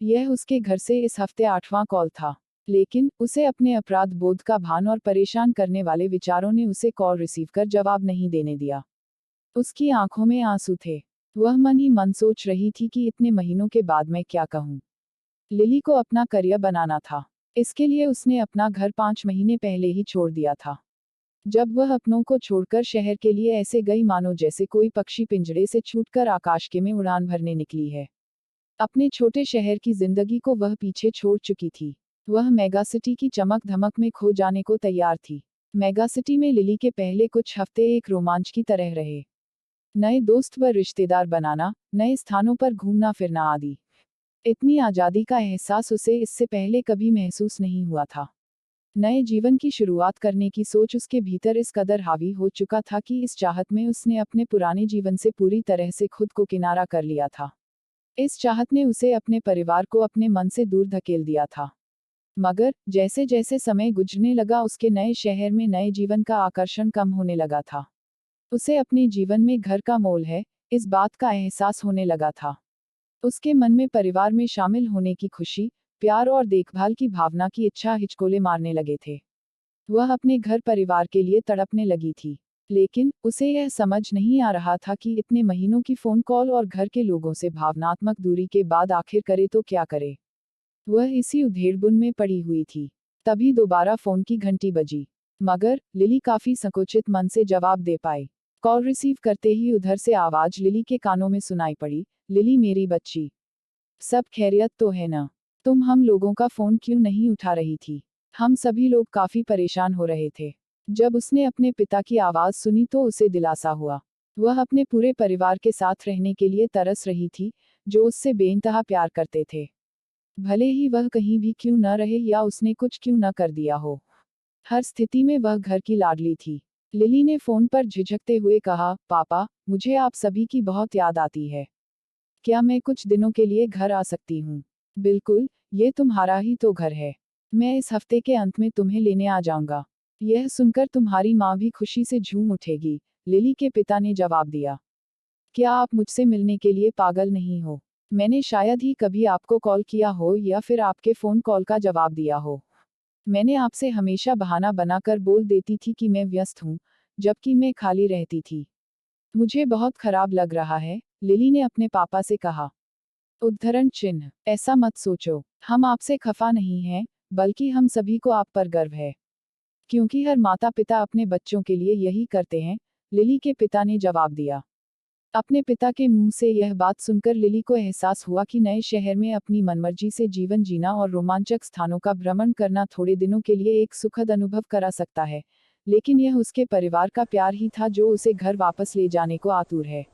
यह उसके घर से इस हफ्ते 8वां कॉल था। लेकिन उसे अपने अपराध बोध का भान और परेशान करने वाले विचारों ने उसे कॉल रिसीव कर जवाब नहीं देने दिया। उसकी आंखों में आंसू थे। वह मन ही मन सोच रही थी कि इतने महीनों के बाद मैं क्या कहूँ। लिली को अपना करियर बनाना था। इसके लिए उसने अपना घर 5 महीने पहले ही छोड़ दिया था। जब वह अपनों को छोड़कर शहर के लिए ऐसे गई मानो जैसे कोई पक्षी पिंजड़े से छूटकर आकाश के में उड़ान भरने निकली है। अपने छोटे शहर की जिंदगी को वह पीछे छोड़ चुकी थी। वह मेगासिटी की चमक धमक में खो जाने को तैयार थी। मेगासिटी में लिली के पहले कुछ हफ्ते एक रोमांच की तरह रहे। नए दोस्त व रिश्तेदार बनाना, नए स्थानों पर घूमना फिरना आदि। इतनी आज़ादी का एहसास उसे इससे पहले कभी महसूस नहीं हुआ था। नए जीवन की शुरुआत करने की सोच उसके भीतर इस कदर हावी हो चुका था कि इस चाहत में उसने अपने पुराने जीवन से पूरी तरह से खुद को किनारा कर लिया था। इस चाहत ने उसे अपने परिवार को अपने मन से दूर धकेल दिया था। मगर जैसे जैसे समय गुजरने लगा उसके नए शहर में नए जीवन का आकर्षण कम होने लगा था। उसे अपने जीवन में घर का मोल है, इस बात का एहसास होने लगा था। उसके मन में परिवार में शामिल होने की खुशी, प्यार और देखभाल की भावना की इच्छा हिचकोले मारने लगे थे। वह अपने घर परिवार के लिए तड़पने लगी थी। लेकिन उसे यह समझ नहीं आ रहा था कि इतने महीनों की फोन कॉल और घर के लोगों से भावनात्मक दूरी के बाद आखिर करे तो क्या करे। वह इसी उधेड़बुन में पड़ी हुई थी। तभी दोबारा फोन की घंटी बजी। मगर लिली काफी संकोचित मन से जवाब दे पाई। कॉल रिसीव करते ही उधर से आवाज लिली के कानों में सुनाई पड़ी, लिली मेरी बच्ची, सब खैरियत तो है ना? तुम हम लोगों का फोन क्यों नहीं उठा रही थी? हम सभी लोग काफी परेशान हो रहे थे। जब उसने अपने पिता की आवाज सुनी तो उसे दिलासा हुआ। वह अपने पूरे परिवार के साथ रहने के लिए तरस रही थी, जो उससे बेइंतहा प्यार करते थे। भले ही वह कहीं भी क्यों न रहे या उसने कुछ क्यों न कर दिया हो, हर स्थिति में वह घर की लाडली थी। लिली ने फोन पर झिझकते हुए कहा, पापा, मुझे आप सभी की बहुत याद आती है। क्या मैं कुछ दिनों के लिए घर आ सकती हूँ? बिल्कुल, ये तुम्हारा ही तो घर है। मैं इस हफ्ते के अंत में तुम्हें लेने आ जाऊंगा। यह सुनकर तुम्हारी माँ भी खुशी से झूम उठेगी, लिली के पिता ने जवाब दिया। क्या आप मुझसे मिलने के लिए पागल नहीं हो? मैंने शायद ही कभी आपको कॉल किया हो या फिर आपके फोन कॉल का जवाब दिया हो। मैंने आपसे हमेशा बहाना बनाकर बोल देती थी कि मैं व्यस्त हूँ, जबकि मैं खाली रहती थी। मुझे बहुत खराब लग रहा है, लिली ने अपने पापा से कहा। उद्धरण चिन्ह, ऐसा मत सोचो, हम आपसे खफा नहीं हैं, बल्कि हम सभी को आप पर गर्व है। क्योंकि हर माता पिता अपने बच्चों के लिए यही करते हैं, लिली के पिता ने जवाब दिया। अपने पिता के मुंह से यह बात सुनकर लिली को एहसास हुआ कि नए शहर में अपनी मनमर्जी से जीवन जीना और रोमांचक स्थानों का भ्रमण करना थोड़े दिनों के लिए एक सुखद अनुभव करा सकता है, लेकिन यह उसके परिवार का प्यार ही था जो उसे घर वापस ले जाने को आतुर है।